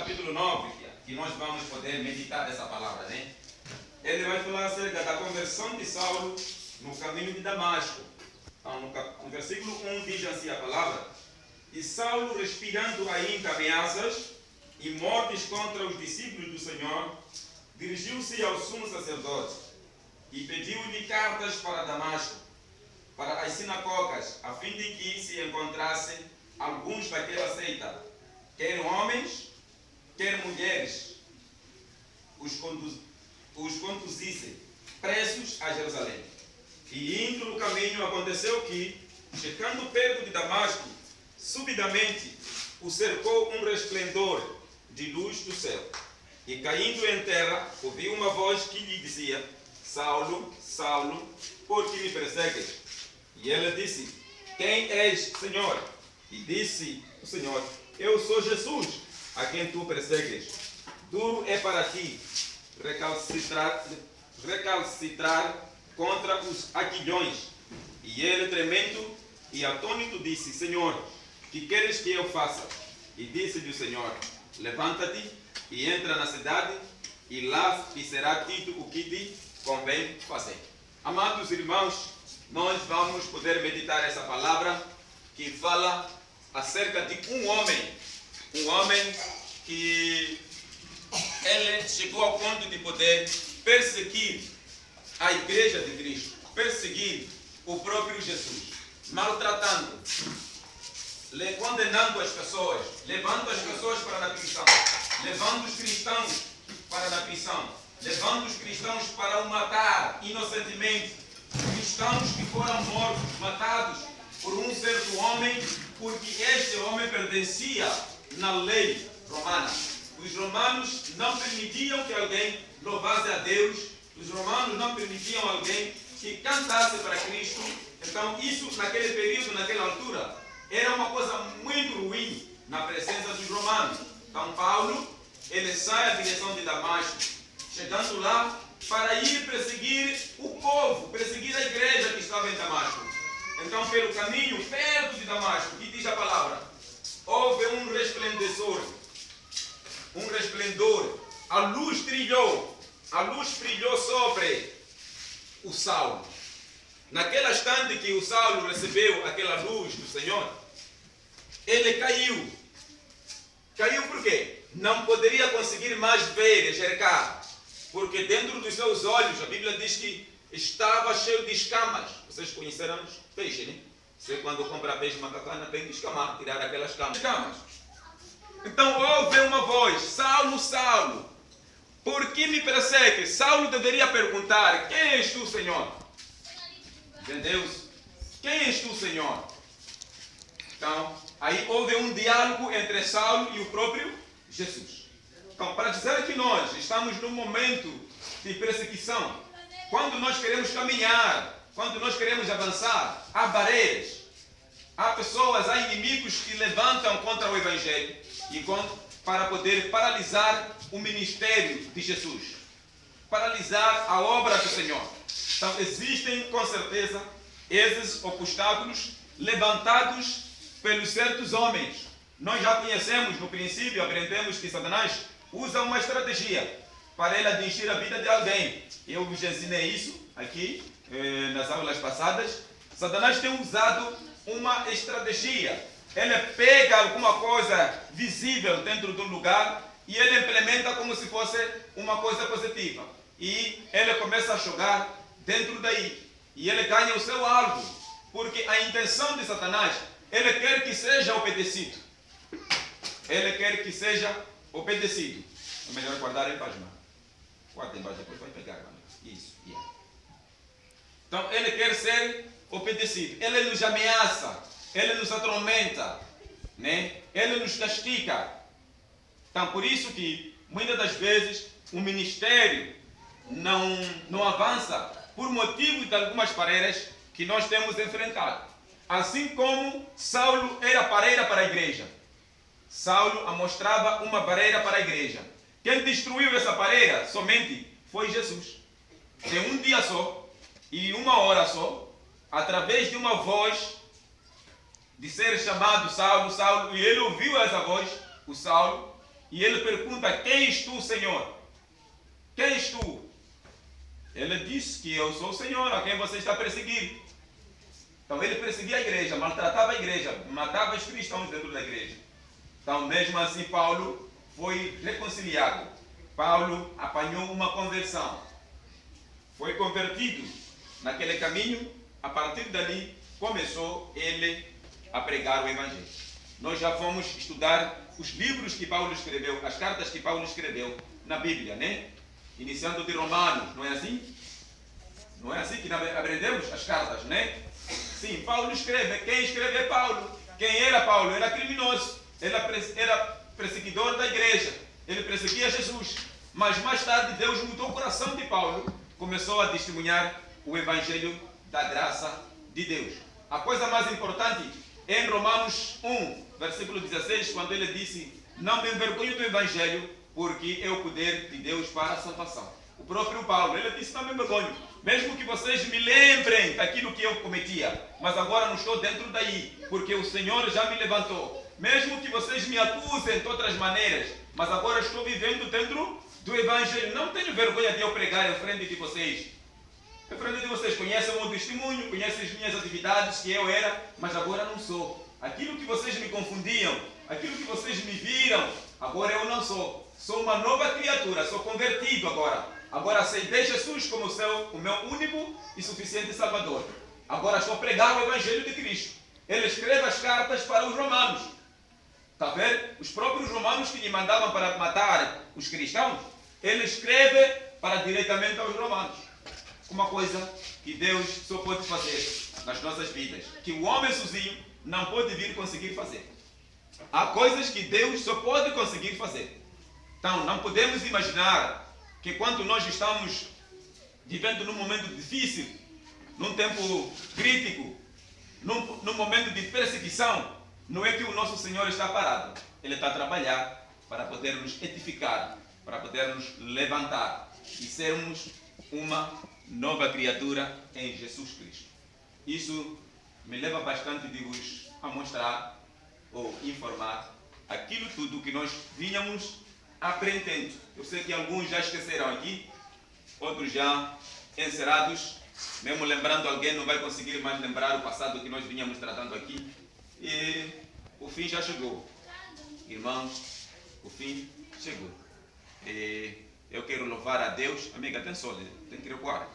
capítulo 9, que nós vamos poder meditar essa palavra, né? Ele vai falar acerca da conversão de Saulo no caminho de Damasco. Então, no versículo 1 diz assim a palavra: E Saulo, respirando ainda ameaças e mortes contra os discípulos do Senhor, dirigiu-se ao sumo sacerdote e pediu-lhe cartas para Damasco, para as sinagogas, a fim de que se encontrassem alguns daquela seita, quer homens, quer mulheres, os conduzissem presos a Jerusalém. E indo no caminho, aconteceu que, chegando perto de Damasco, subitamente o cercou um resplendor de luz do céu. E caindo em terra, ouviu uma voz que lhe dizia: Saulo, Saulo, por que me persegues? E ele disse: Quem és, Senhor? E disse o Senhor: Eu sou Jesus, a quem tu persegues. Duro é para ti recalcitrar contra os aguilhões. E ele, tremendo e atônito, disse: Senhor, que queres que eu faça? E disse-lhe o Senhor: Levanta-te e entra na cidade, e lá te será dito o que te convém fazer. Amados irmãos, nós vamos poder meditar essa palavra que fala acerca de um homem que ele chegou ao ponto de poder perseguir a igreja de Cristo, perseguir o próprio Jesus, maltratando, condenando as pessoas, levando as pessoas para a prisão, levando os cristãos para a prisão, levando os cristãos para o matar inocentemente, cristãos que foram mortos, matados por um certo homem, porque este homem pertencia na lei romana. Os romanos não permitiam que alguém louvasse a Deus, os romanos não permitiam alguém que cantasse para Cristo. Então isso, naquele período, naquela altura, era uma coisa muito ruim na presença dos romanos. Então Paulo, ele sai à direção de Damasco, chegando lá para ir perseguir o povo, perseguir a igreja que estava em Damasco. Então, pelo caminho, perto de Damasco, que diz a palavra, houve um resplendor, a luz brilhou sobre o Saulo. Naquele instante que o Saulo recebeu aquela luz do Senhor, ele caiu. Caiu por quê? Não poderia conseguir mais ver, enxergar, porque dentro dos seus olhos, a Bíblia diz que estava cheio de escamas. Vocês conheceram os peixes, né? Você quando compra peixe macacana tem que escamar, tirar aquelas escamas. Então houve uma voz: Saulo, Saulo, por que me persegues? Saulo deveria perguntar: quem és tu, Senhor? Entendeu? Quem és tu, Senhor? Então, aí houve um diálogo entre Saulo e o próprio Jesus. Então, para dizer que nós estamos num momento de perseguição, quando nós queremos caminhar, quando nós queremos avançar, há barreiras, há pessoas, há inimigos que levantam contra o Evangelho e para poder paralisar o ministério de Jesus, paralisar a obra do Senhor. Então, existem com certeza esses obstáculos levantados pelos certos homens. Nós já conhecemos no princípio, aprendemos que Satanás usa uma estratégia para ele atingir a vida de alguém. Eu vos ensinei isso aqui nas aulas passadas. Satanás tem usado uma estratégia. Ele pega alguma coisa visível dentro do lugar e ele implementa como se fosse uma coisa positiva. E ele começa a jogar dentro daí. E ele ganha o seu alvo. Porque a intenção de Satanás, ele quer que seja obedecido. Ele quer que seja obedecido. É melhor guardar em paz, mano. Guarda em paz, depois vai pegar, mano. Isso, yeah. Então, ele quer ser obedecido. Ele nos ameaça. Ele nos atormenta. Né? Ele nos castiga. Então, por isso que, muitas das vezes, o ministério não avança por motivo de algumas barreiras que nós temos enfrentado. Assim como Saulo era barreira para a igreja. Saulo mostrava uma barreira para a igreja. Quem destruiu essa barreira somente foi Jesus. De um dia só e uma hora só, através de uma voz de ser chamado Saulo, Saulo, e ele ouviu essa voz, o Saulo, E ele pergunta: quem és tu, Senhor? Quem és tu? Ele disse que eu sou o Senhor, a quem você está perseguindo. Então ele perseguia a igreja, maltratava a igreja, matava os cristãos dentro da igreja. Então mesmo assim Paulo foi reconciliado. Paulo apanhou uma conversão. Foi convertido naquele caminho. A partir dali começou ele a pregar o Evangelho. Nós já vamos estudar os livros que Paulo escreveu, as cartas que Paulo escreveu na Bíblia, né? Iniciando de Romanos, não é assim? Não é assim que aprendemos as cartas, né? Sim, Paulo escreve. Quem escreve é Paulo. Quem era Paulo? Era criminoso. Ele era perseguidor da igreja. Ele perseguia Jesus. Mas mais tarde Deus mudou o coração de Paulo. Começou a testemunhar o Evangelho da graça de Deus. A coisa mais importante é em Romanos 1, versículo 16, quando ele disse: não me envergonho do Evangelho, porque é o poder de Deus para a salvação. O próprio Paulo, ele disse: não me envergonho, mesmo que vocês me lembrem daquilo que eu cometia, mas agora não estou dentro daí, porque o Senhor já me levantou. Mesmo que vocês me acusem de outras maneiras, mas agora estou vivendo dentro do Evangelho. Não tenho vergonha de eu pregar em frente de vocês. Em frente de vocês, conhecem o meu testemunho, conhecem as minhas atividades, que eu era, mas agora não sou. Aquilo que vocês me confundiam, aquilo que vocês me viram, agora eu não sou. Sou uma nova criatura, sou convertido agora. Agora aceitei Jesus como o meu único e suficiente Salvador. Agora estou a pregar o Evangelho de Cristo. Ele escreve as cartas para os romanos. Está vendo? Os próprios romanos que lhe mandavam para matar os cristãos, ele escreve para diretamente aos romanos. Uma coisa que Deus só pode fazer nas nossas vidas, que o homem sozinho não pode vir conseguir fazer. Há coisas que Deus só pode conseguir fazer. Então, não podemos imaginar que quando nós estamos vivendo num momento difícil, num tempo crítico, num momento de perseguição, não é que o nosso Senhor está parado. Ele está a trabalhar para poder nos edificar, para poder nos levantar e sermos uma nova criatura em Jesus Cristo. Isso me leva bastante de vos a mostrar ou informar aquilo tudo que nós vinhamos aprendendo. Eu sei que alguns já esqueceram aqui, outros já encerrados, mesmo lembrando alguém não vai conseguir mais lembrar o passado que nós vinhamos tratando aqui. E o fim já chegou. Irmãos, o fim chegou. E eu quero louvar a Deus. Amiga, tem sol, tem que recuar.